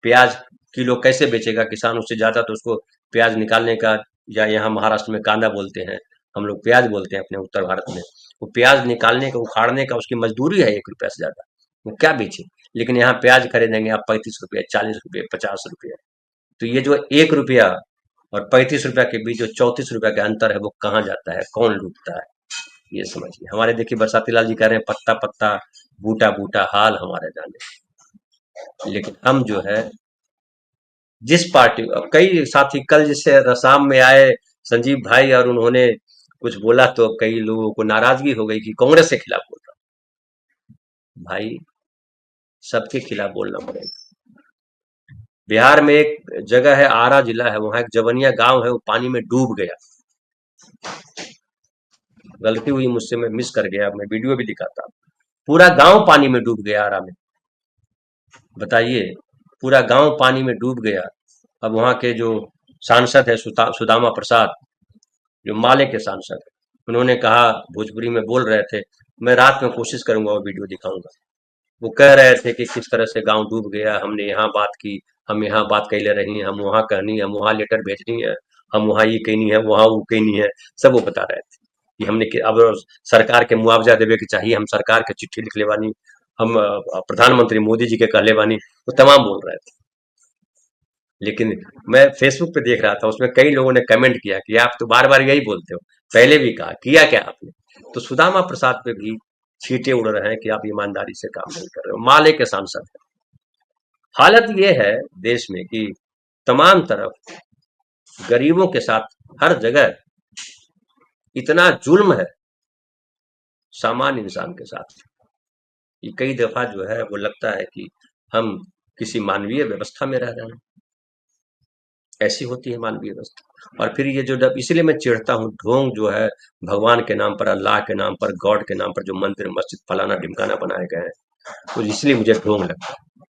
प्याज किलो कैसे बेचेगा किसान? उससे ज्यादा तो उसको प्याज निकालने का, या यहाँ महाराष्ट्र में कांदा बोलते हैं, हम लोग प्याज बोलते हैं अपने उत्तर भारत में। वो प्याज निकालने का, उखाड़ने का उसकी मजदूरी है 1 रुपया से ज्यादा। वो क्या बेचे? लेकिन यहाँ प्याज खरीदेंगे आप 35 रुपये, 40 रुपये, 50 रुपये। तो ये जो 1 रुपया और 35 रुपया के बीच जो 34 रुपया का अंतर है, वो कहाँ जाता है, कौन लूटता है? ये समझिए। हमारे देखिए बरसाती लाल जी कह रहे हैं पत्ता पत्ता, बूटा बूटा, हाल हमारे जाने। लेकिन हम जो है जिस पार्टी, कई साथी कल जिससे रसाम में आए संजीव भाई, और उन्होंने कुछ बोला तो कई लोगों को नाराजगी हो गई कि कांग्रेस के खिलाफ बोल रहा। भाई, सबके खिलाफ बोलना पड़ेगा। बिहार में एक जगह है, आरा जिला है, वहां एक जवनिया गांव है, वो पानी में डूब गया। गलती हुई मुझसे, मैं मिस कर गया, मैं वीडियो भी दिखाता। पूरा गांव पानी में डूब गया आरा में। बताइए, पूरा गांव पानी में डूब गया। अब वहां के जो सांसद है सुदामा प्रसाद, जो माले के सांसद है, उन्होंने कहा, भोजपुरी में बोल रहे थे, मैं रात में कोशिश करूंगा वो वीडियो दिखाऊंगा। वो कह रहे थे कि किस तरह से गांव डूब गया, हमने यहाँ बात की, हम यहाँ बात कैले रही, हम वहाँ कहनी, हम वहाँ लेटर भेजनी है, हम वहाँ ये कहनी है, वहाँ वो कहनी है। सब वो बता रहे थे कि हमने अब सरकार के मुआवजा देवे के चाहिए, हम सरकार के चिट्ठी लिख ले बानी, हम प्रधानमंत्री मोदी जी के कहले बानी, वो तमाम बोल रहे थे। लेकिन मैं फेसबुक पे देख रहा था, उसमें कई लोगों ने कमेंट किया कि आप तो बार बार यही बोलते हो, पहले भी कहा, किया क्या आपने? तो सुदामा प्रसाद पे भी छींटे उड़ रहे हैं कि आप ईमानदारी से काम नहीं कर रहे हो। माले के सांसद हैं। हालत ये है देश में कि तमाम तरफ गरीबों के साथ हर जगह इतना जुल्म है सामान्य इंसान के साथ कि कई दफा जो है वो लगता है कि हम किसी मानवीय व्यवस्था में रह रहे हैं। ऐसी होती है मानवीय व्यवस्था। और फिर ये जो जब इसीलिए मैं चिढ़ता हूँ, ढोंग जो है भगवान के नाम पर, अल्लाह के नाम पर, गॉड के नाम पर जो मंदिर मस्जिद फलाना ढिमकाना बनाए गए हैं, तो इसलिए मुझे ढोंग लगता है।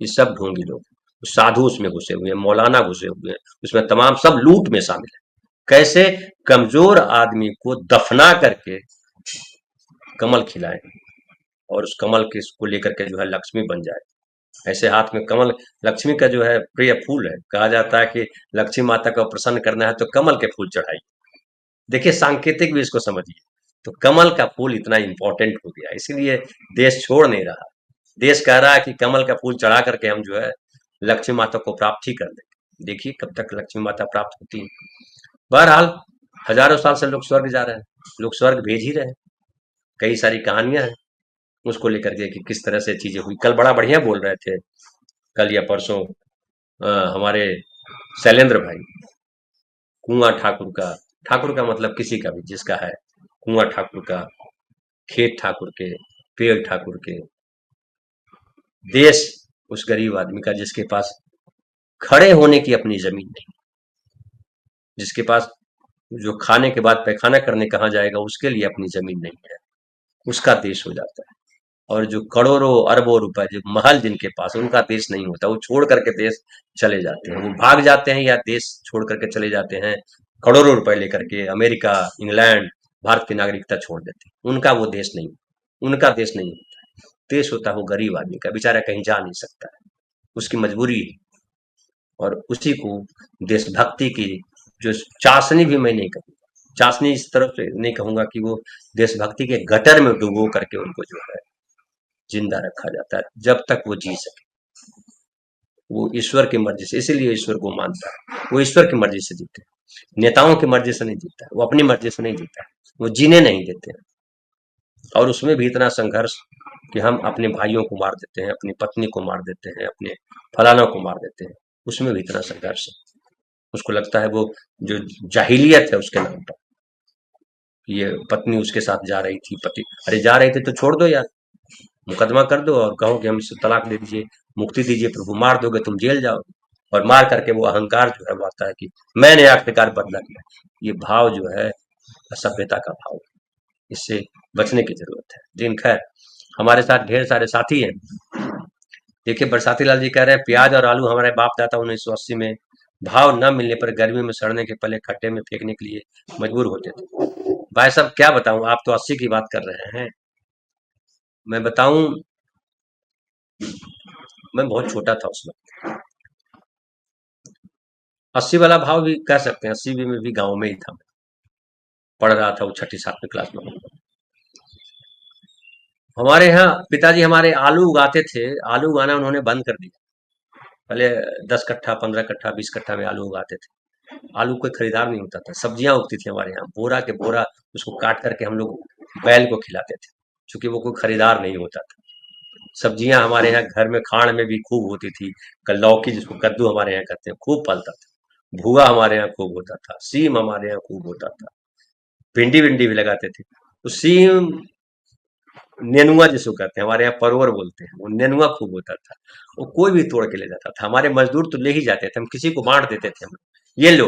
ये सब ढोंगी लोग, साधु उसमें घुसे हुए हैं, मौलाना घुसे हुए हैं, उसमें तमाम सब लूट में शामिल है। कैसे कमजोर आदमी को दफना करके कमल खिलाएं और उस कमल के को लेकर के जो है लक्ष्मी बन जाए। ऐसे हाथ में कमल, लक्ष्मी का जो है प्रिय फूल है, कहा जाता है कि लक्ष्मी माता को प्रसन्न करना है तो कमल के फूल चढ़ाइए। देखिए सांकेतिक भी इसको समझिए। तो कमल का फूल इतना इंपॉर्टेंट हो गया, इसीलिए देश छोड़ नहीं रहा। देश कह रहा है कि कमल का फूल चढ़ा करके हम जो है लक्ष्मी माता को प्राप्त ही कर देंगे। देखिए कब तक लक्ष्मी माता प्राप्त होती है। बहरहाल हजारों साल से लोग स्वर्ग जा रहे हैं, लोग स्वर्ग भेज ही रहे हैं। कई सारी कहानियां हैं उसको लेकर के कि किस तरह से चीजें हुई। कल बड़ा बढ़िया बोल रहे थे, कल या परसों हमारे शैलेंद्र भाई, कुआं ठाकुर का मतलब किसी का भी जिसका है, कुआं ठाकुर का, खेत ठाकुर के, पेड़ ठाकुर के, देश उस गरीब आदमी का जिसके पास खड़े होने की अपनी जमीन नहीं, जिसके पास जो खाने के बाद पैखाना करने कहाँ जाएगा उसके लिए अपनी जमीन नहीं है, उसका देश हो जाता है। और जो करोड़ों अरबों रुपए जो महल जिनके पास, उनका देश नहीं होता, वो छोड़ करके देश चले जाते हैं, वो भाग जाते हैं या देश छोड़ करके चले जाते हैं करोड़ों रुपए लेकर के अमेरिका, इंग्लैंड, भारत की नागरिकता छोड़ देते हैं। उनका वो देश नहीं, उनका देश नहीं होता। देश होता है वो गरीब आदमी का, बेचारा कहीं जा नहीं सकता है, उसकी मजबूरी है। और उसी को देशभक्ति की जो चाशनी भी मैं नहीं कहूँगा, चाशनी इस तरफ से नहीं कहूंगा कि वो देशभक्ति के गटर में डुबो करके उनको जो है जिंदा रखा जाता है जब तक वो जी सके। वो ईश्वर की मर्जी से, इसीलिए ईश्वर को मानता है, वो ईश्वर की मर्जी से जीते हैं, नेताओं की मर्जी से नहीं जीता है, वो अपनी मर्जी से नहीं जीता है, वो जीने नहीं देते हैं। और उसमें भी इतना संघर्ष कि हम अपने भाइयों को मार देते हैं, अपनी पत्नी को मार देते हैं, अपने फलाना को मार देते हैं, उसमें भी इतना संघर्ष है। उसको लगता है वो जो जाहिलियत है उसके नाम पर, ये पत्नी उसके साथ जा रही थी, पति, अरे जा रही थी तो छोड़ दो यार, मुकदमा कर दो और कहो कि हम इससे तलाक दे दीजिए, मुक्ति दीजिए, प्रभु मार दोगे तुम जेल जाओगे। और मार करके वो अहंकार जो है वो आता है कि मैंने आखिरकार बदला लिया। ये भाव जो है असभ्यता का भाव है, इससे बचने की जरूरत है। लेकिन खैर हमारे साथ ढेर सारे साथी हैं। देखिए बरसाती लाल जी कह रहे हैं प्याज और आलू हमारे बाप दादा 1980 में भाव न मिलने पर गर्मी में सड़ने के पहले खड्डे में फेंकने के लिए मजबूर होते थे। भाई साहब क्या बताऊं, आप तो 80 की बात कर रहे हैं, मैं बताऊं मैं बहुत छोटा था उस वक्त। 80 वाला भाव भी कह सकते हैं, 80 में भी गांव में ही था, पढ़ रहा था, वो छठी सातवीं क्लास में। हमारे यहाँ पिताजी हमारे आलू उगाते थे, आलू उगाना उन्होंने बंद कर दिया। पहले 10 कट्ठा 15 कट्ठा 20 कट्ठा में आलू उगाते थे। आलू कोई खरीदार नहीं होता था, सब्जियां उगती थी हमारे यहाँ, बोरा के बोरा उसको काट करके हम लोग बैल को खिलाते थे, क्योंकि वो कोई खरीदार नहीं होता था। सब्जियां हमारे यहाँ घर में खाण में भी खूब होती थी। लौकी जिसको कद्दू हमारे यहाँ कहते हैं खूब फलता था। भुआ हमारे यहाँ खूब होता था, सीम हमारे यहाँ खूब होता था, भिंडी विंडी भी लगाते थे। तो सीम, नेनुआ जिसको कहते हैं, हमारे यहाँ परवर बोलते हैं, वो नेनुआ खूब होता था। वो कोई भी तोड़ के ले जाता था, हमारे मजदूर तो ले ही जाते थे, हम किसी को बांट देते थे, हम ये लो।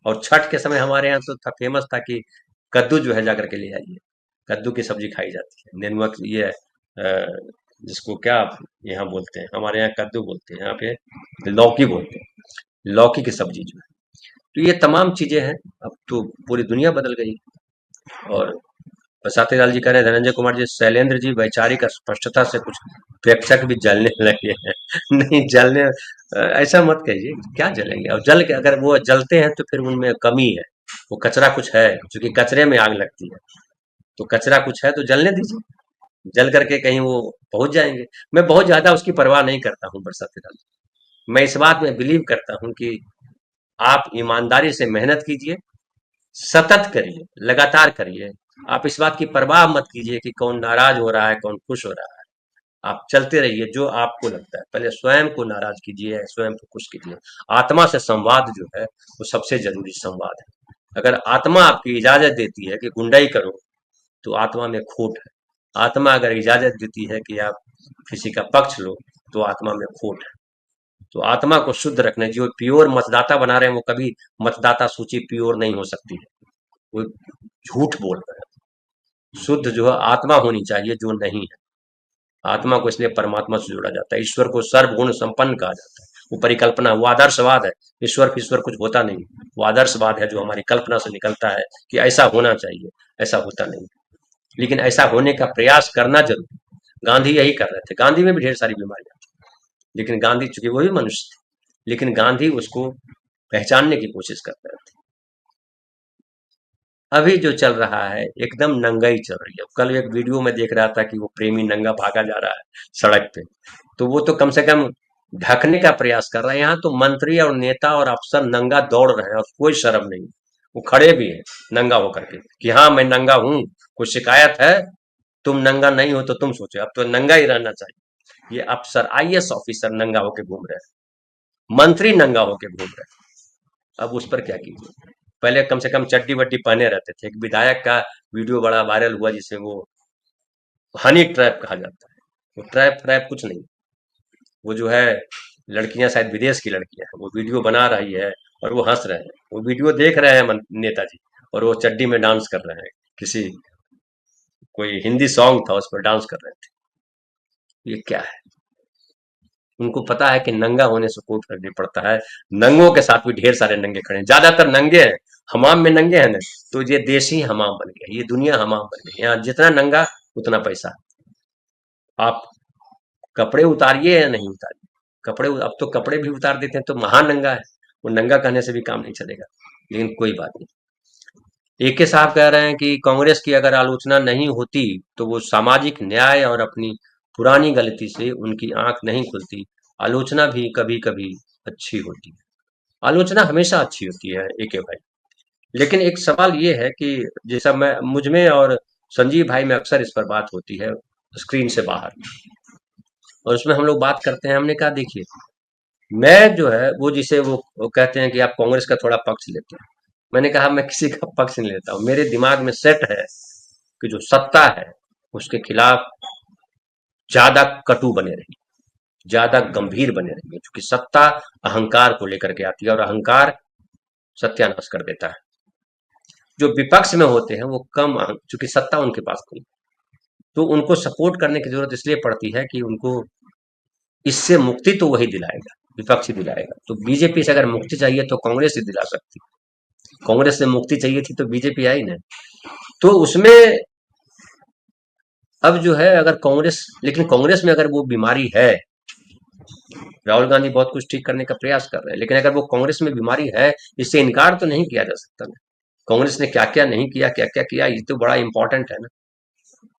और छठ के समय हमारे यहाँ तो था, फेमस था कि कद्दू जो है जाकर के ले आइए, कद्दू की सब्जी खाई जाती है। नेनुआ की ये जिसको क्या आप यहाँ बोलते हैं, हमारे यहाँ कद्दू बोलते हैं, यहाँ पे लौकी बोलते हैं, लौकी की सब्जी जो है। तो ये तमाम चीजें हैं। अब तो पूरी दुनिया बदल गई। और बरसाती लाल जी कह रहे हैं धनंजय कुमार जी, शैलेंद्र जी वैचारिक स्पष्टता से कुछ प्रेक्षक भी जलने लगे हैं। नहीं जलने, ऐसा मत कहिए, क्या जलेंगे? और जल के अगर वो जलते हैं तो फिर उनमें कमी है, वो कचरा कुछ है, क्योंकि कचरे में आग लगती है। तो कचरा कुछ है तो जलने दीजिए, जल करके कहीं वो पहुंच जाएंगे। मैं बहुत ज्यादा उसकी परवाह नहीं करता हूँ बरसाती लाल जी। मैं इस बात में बिलीव करता हूँ कि आप ईमानदारी से मेहनत कीजिए, सतत करिए, लगातार करिए, आप इस बात की परवाह मत कीजिए कि कौन नाराज हो रहा है, कौन खुश हो रहा है। आप चलते रहिए जो आपको लगता है। पहले स्वयं को नाराज कीजिए, स्वयं को खुश कीजिए। आत्मा से संवाद जो है वो सबसे जरूरी संवाद है। अगर आत्मा आपकी इजाजत देती है कि गुंडाई करो, तो आत्मा में खोट है। आत्मा अगर इजाजत देती है कि आप किसी का पक्ष लो, तो आत्मा में खोट है। तो आत्मा को शुद्ध रखने, जो प्योर मतदाता बना रहे हैं वो कभी मतदाता सूची प्योर नहीं हो सकती है, वो झूठ बोल रहे हैं। शुद्ध जो है आत्मा होनी चाहिए, जो नहीं है। आत्मा को इसलिए परमात्मा से जोड़ा जाता है। ईश्वर को सर्वगुण संपन्न कहा जाता है। वो परिकल्पना, वो आदर्शवाद है। ईश्वर कुछ होता नहीं, वो आदर्शवाद है जो हमारी कल्पना से निकलता है कि ऐसा होना चाहिए, ऐसा होता नहीं। लेकिन ऐसा होने का प्रयास करना जरूरी। गांधी यही कर रहे थे। गांधी में भी ढेर सारी बीमारियां थी, लेकिन गांधी चूंकि वो भी मनुष्य थे, लेकिन गांधी उसको पहचानने की कोशिश कर रहे थे। अभी जो चल रहा है एकदम नंगाई चल रही है। कल एक वीडियो में देख रहा था कि वो प्रेमी नंगा भागा जा रहा है सड़क पे, तो वो तो कम से कम ढकने का प्रयास कर रहा है। यहाँ तो मंत्री और नेता और अफसर नंगा दौड़ रहे हैं और कोई शर्म नहीं। वो खड़े भी है नंगा होकर के कि हाँ मैं नंगा हूँ, कोई शिकायत है? तुम नंगा नहीं हो तो तुम सोचो, अब तो नंगा ही रहना चाहिए। ये अफसर, आईएएस ऑफिसर नंगा होके घूम रहे हैं, मंत्री नंगा होके घूम रहे हैं। अब उस पर क्या कीजिए। पहले कम से कम चड्डी वड्डी पहने रहते थे। एक विधायक का वीडियो बड़ा वायरल हुआ जिसमें वो हनी ट्रैप कहा जाता है। वो ट्रैप ट्रैप कुछ नहीं, वो जो है लड़कियां, शायद विदेश की लड़कियां हैं, वो वीडियो बना रही है और वो हंस रहे हैं। वो वीडियो देख रहे हैं नेताजी, और वो चड्डी में डांस कर रहे हैं। किसी कोई हिंदी सॉन्ग था उस पर डांस कर रहे थे। ये क्या है? उनको पता है कि नंगा होने से कोई फर्क नहीं पड़ता है। नंगों के साथ भी ढेर सारे नंगे खड़े हैं, ज्यादातर नंगे हैं। हमाम में नंगे हैं ना, तो ये देशी हमाम बन गया, ये दुनिया हमाम बन गई। यहाँ जितना नंगा उतना पैसा। आप कपड़े उतारिए या नहीं उतारिए, कपड़े अब तो कपड़े भी उतार देते हैं तो महानंगा है। वो नंगा कहने से भी काम नहीं चलेगा। लेकिन कोई बात नहीं। एके साहब कह रहे हैं कि कांग्रेस की अगर आलोचना नहीं होती तो वो सामाजिक न्याय और अपनी पुरानी गलती से उनकी आंख नहीं खुलती। आलोचना भी कभी कभी अच्छी होती है। आलोचना हमेशा अच्छी होती है एके भाई। लेकिन एक सवाल ये है कि जैसा मैं मुझ में और संजीव भाई में अक्सर इस पर बात होती है स्क्रीन से बाहर, और उसमें हम लोग बात करते हैं। हमने कहा देखिए, मैं जो है वो कहते हैं कि आप कांग्रेस का थोड़ा पक्ष लेते हैं। मैंने कहा मैं किसी का पक्ष नहीं लेता हूँ। मेरे दिमाग में सेट है कि जो सत्ता है उसके खिलाफ ज्यादा कटु बने रहिए, ज्यादा गंभीर बने रहिए, क्योंकि सत्ता अहंकार को लेकर के आती है और अहंकार सत्यानाश कर देता है। जो विपक्ष में होते हैं वो कम चूंकि सत्ता उनके पास नहीं, तो उनको सपोर्ट करने की जरूरत इसलिए पड़ती है कि उनको इससे मुक्ति तो वही दिलाएगा, विपक्ष ही दिलाएगा। तो बीजेपी से अगर मुक्ति चाहिए तो कांग्रेस ही दिला सकती। कांग्रेस से मुक्ति चाहिए थी तो बीजेपी आई ना। तो उसमें अब जो है अगर कांग्रेस, लेकिन कांग्रेस में अगर वो बीमारी है, राहुल गांधी बहुत कुछ ठीक करने का प्रयास कर रहे हैं, लेकिन अगर वो कांग्रेस में बीमारी है, इससे इनकार तो नहीं किया जा सकता ना। कांग्रेस ने क्या क्या नहीं किया, क्या क्या किया, ये तो बड़ा इंपॉर्टेंट है ना।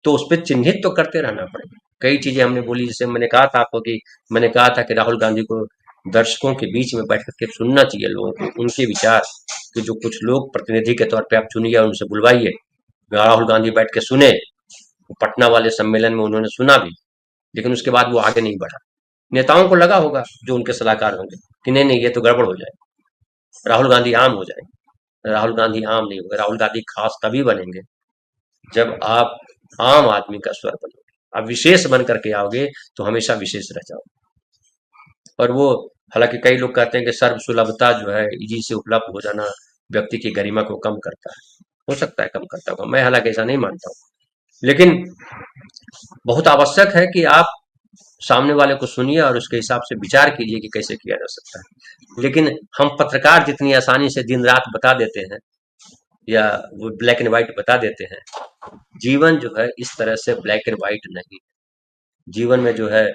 तो उस पर चिन्हित तो करते रहना पड़ेगा। कई चीजें हमने बोली, जैसे मैंने कहा था आपको कि मैंने कहा था कि राहुल गांधी को दर्शकों के बीच में बैठ करके सुनना चाहिए लोगों को, उनके विचार। कि जो कुछ लोग प्रतिनिधि के तौर पे आप चुनिए और उनसे बुलवाइए, राहुल गांधी बैठ के सुने। पटना वाले सम्मेलन में उन्होंने सुना भी, लेकिन उसके बाद वो आगे नहीं बढ़ा। नेताओं को लगा होगा, जो उनके सलाहकार होंगे, कि नहीं नहीं ये तो गड़बड़ हो जाए, राहुल गांधी आम हो जाएंगे। राहुल गांधी आम नहीं होगा, राहुल गांधी खास तभी बनेंगे जब आप आम आदमी का स्वर बनोगे। आप विशेष बन करके आओगे तो हमेशा विशेष रह जाओगे। और वो, हालांकि कई लोग कहते हैं कि सर्व सुलभता जो है, इजी से उपलब्ध हो जाना व्यक्ति की गरिमा को कम करता है। हो सकता है कम करता होगा, मैं हालांकि ऐसा नहीं मानता हूँ। लेकिन बहुत आवश्यक है कि आप सामने वाले को सुनिए और उसके हिसाब से विचार कीजिए कि कैसे किया जा सकता है। लेकिन हम पत्रकार जितनी आसानी से दिन रात बता देते हैं, या वो ब्लैक एंड व्हाइट बता देते हैं, जीवन जो है इस तरह से ब्लैक एंड व्हाइट नहीं। जीवन में जो है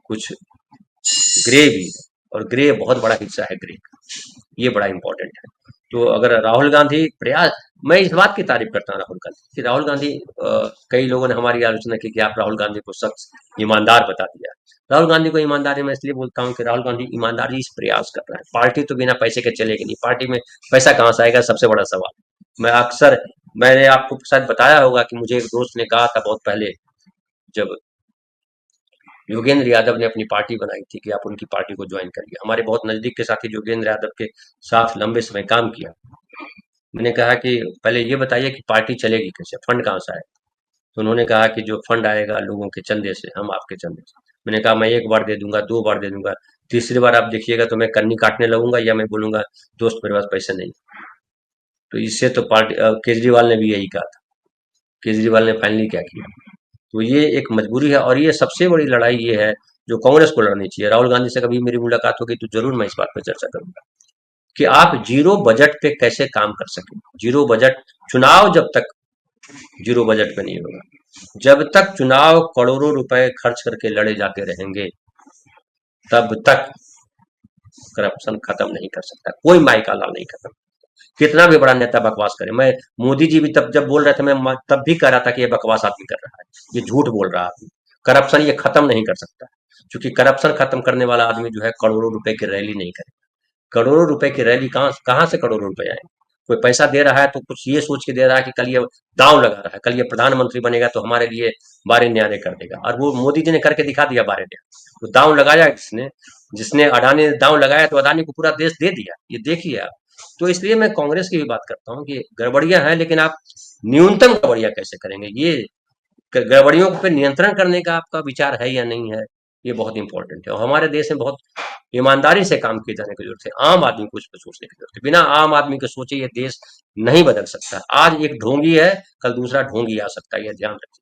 कुछ ग्रे भी है, और ग्रे बहुत बड़ा हिस्सा है ग्रे का। ये बड़ा इंपॉर्टेंट है। तो अगर राहुल गांधी प्रयास, मैं इस बात की तारीफ करता हूँ राहुल गांधी कि राहुल गांधी, कई लोगों ने हमारी आलोचना की कि आप राहुल गांधी को शख्स ईमानदार बता दिया। राहुल गांधी को ईमानदारी मैं इसलिए बोलता हूँ कि राहुल गांधी ईमानदारी से प्रयास कर रहा है। पार्टी तो बिना पैसे के चलेगी नहीं, पार्टी में पैसा कहाँ से आएगा, सबसे बड़ा सवाल। मैं अक्सर मैंने आपको शायद बताया होगा कि मुझे एक दोस्त ने कहा था बहुत पहले, जब योगेंद्र यादव ने अपनी पार्टी बनाई थी, कि आप उनकी पार्टी को ज्वाइन करिए। हमारे बहुत नजदीक के साथी योगेंद्र यादव के साथ लंबे समय काम किया। मैंने कहा कि पहले ये बताइए कि पार्टी चलेगी कैसे, फंड कहाँ से आए? तो उन्होंने कहा कि जो फंड आएगा लोगों के चंदे से, हम आपके चंदे से। मैंने कहा मैं एक बार दे दूंगा, दो बार दे दूंगा, तीसरी बार आप देखिएगा तो मैं कन्नी काटने लगूंगा, या मैं बोलूंगा दोस्त मेरे पास पैसे नहीं। तो इससे तो पार्टी केजरीवाल ने भी यही कहा था। केजरीवाल ने फाइनली क्या किया? तो ये एक मजबूरी है, और ये सबसे बड़ी लड़ाई ये है जो कांग्रेस को लड़नी चाहिए। राहुल गांधी से कभी मेरी मुलाकात होगी तो जरूर मैं इस बात पर चर्चा करूंगा कि आप जीरो बजट पे कैसे काम कर सकें। जीरो बजट, चुनाव जब तक जीरो बजट पे नहीं होगा, जब तक चुनाव करोड़ों रुपए खर्च करके लड़े जाते रहेंगे, तब तक करप्शन खत्म नहीं कर सकता कोई। माई का लाल नहीं खत्म, कितना भी बड़ा नेता बकवास करे। मैं, मोदी जी भी तब जब बोल रहे थे, मैं तब भी कह रहा था कि ये बकवास आदमी कर रहा है, ये झूठ बोल रहा है। करप्शन ये खत्म नहीं कर सकता, क्योंकि करप्शन खत्म करने वाला आदमी जो है करोड़ों रुपए की रैली नहीं करे। करोड़ों रुपए की रैली कहाँ कहाँ से करोड़ों रुपए आए? कोई पैसा दे रहा है तो कुछ ये सोच के दे रहा है कि कल ये दांव लगा रहा है, कल ये प्रधानमंत्री बनेगा तो हमारे लिए बारे न्यारे कर देगा। और वो मोदी जी ने करके दिखा दिया बारे न्यारे। तो दांव लगाया किसने? जिसने, अडानी ने दांव लगाया तो अडानी को पूरा देश दे दिया, ये देखिए आप। तो इसलिए मैं कांग्रेस की भी बात करता हूँ कि गड़बड़ियां हैं, लेकिन आप न्यूनतम गड़बड़ियां कैसे करेंगे, ये गड़बड़ियों पे नियंत्रण करने का आपका विचार है या नहीं है, ये बहुत इंपॉर्टेंट है। और हमारे देश में बहुत ईमानदारी से काम किए जाने की जरूरत है। आम आदमी को इस पर सोचने की जरूरत है। बिना आम आदमी के सोचे ये देश नहीं बदल सकता। आज एक ढोंगी है, कल दूसरा ढोंगी आ सकता है, यह ध्यान रखिए।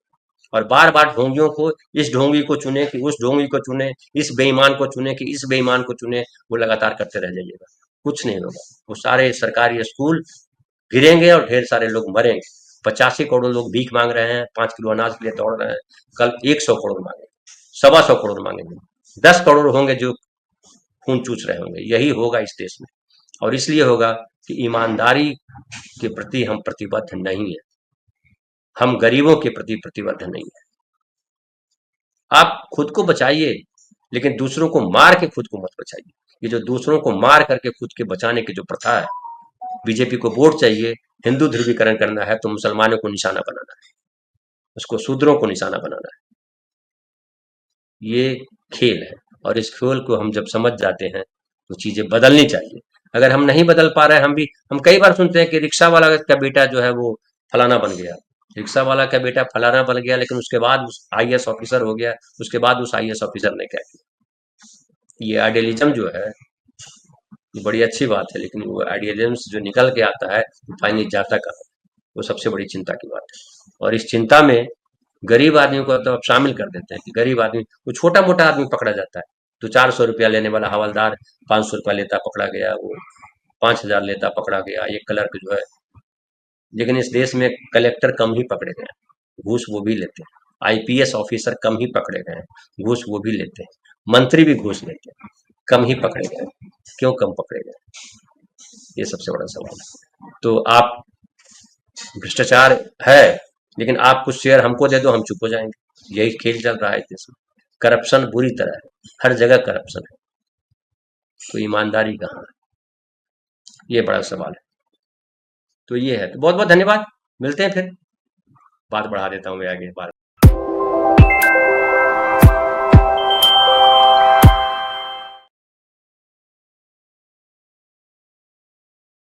और बार बार ढोंगियों को, इस ढोंगी को चुने कि उस ढोंगी को चुने, इस बेईमान को चुने कि इस बेईमान को चुने, वो लगातार करते रह जाइएगा, कुछ नहीं होगा। वो सारे सरकारी स्कूल गिरेंगे और ढेर सारे लोग मरेंगे। 85 करोड़ लोग भीख मांग रहे हैं, 5 किलो अनाज के लिए दौड़ रहे हैं, कल 100 करोड़ मांगेंगे, 125 करोड़ मांगेंगे, 10 करोड़ होंगे जो खून चूस रहे होंगे। यही होगा इस देश में, और इसलिए होगा कि ईमानदारी के प्रति हम प्रतिबद्ध नहीं है, हम गरीबों के प्रति प्रतिबद्ध नहीं है। आप खुद को बचाइए, लेकिन दूसरों को मार के खुद को मत बचाइए। ये जो दूसरों को मार करके खुद के बचाने की जो प्रथा है, बीजेपी को वोट चाहिए, हिंदू ध्रुवीकरण करना है तो मुसलमानों को निशाना बनाना है, उसको शूद्रों को निशाना बनाना है। ये खेल है, और इस खेल को हम जब समझ जाते हैं तो चीजें बदलनी चाहिए। अगर हम नहीं बदल पा रहे हैं, हम कई बार सुनते हैं कि रिक्शा वाला का बेटा जो है वो फलाना बन गया, रिक्शा वाला का बेटा फलाना बन गया, लेकिन उसके बाद उस आईएएस ऑफिसर हो गया। उसके बाद उस आईएएस ऑफिसर ने क्या किया? ये आइडियलिज्म जो है, ये बड़ी अच्छी बात है, लेकिन वो आइडियलिज्म जो निकल के आता है वो फाइनली जाता कहाँ? वो सबसे बड़ी चिंता की बात है। और इस चिंता में गरीब आदमी को तो आप शामिल कर देते हैं कि गरीब आदमी, वो छोटा मोटा आदमी पकड़ा जाता है। तो 400 रुपया लेने वाला हवलदार 500 रुपया लेता पकड़ा गया, वो 5,000 लेता पकड़ा गया, एक क्लर्क जो है। लेकिन इस देश में कलेक्टर कम ही पकड़े गए हैं, घूस वो भी लेते हैं। आईपीएस ऑफिसर कम ही पकड़े गए हैं, घूस वो भी लेते हैं। मंत्री भी घूस लेते हैं, कम ही पकड़े गए। क्यों कम पकड़े गए? ये सबसे बड़ा सवाल है। तो आप, भ्रष्टाचार है, लेकिन आप कुछ शेयर हमको दे दो, हम चुप हो जाएंगे। यही खेल चल रहा है देश में। करप्शन बुरी तरह है, हर जगह करप्शन है, तो ईमानदारी कहाँ है? ये बड़ा सवाल है। तो ये है। तो बहुत बहुत धन्यवाद, मिलते हैं फिर। बात बढ़ा देता हूँ मैं आगे बार।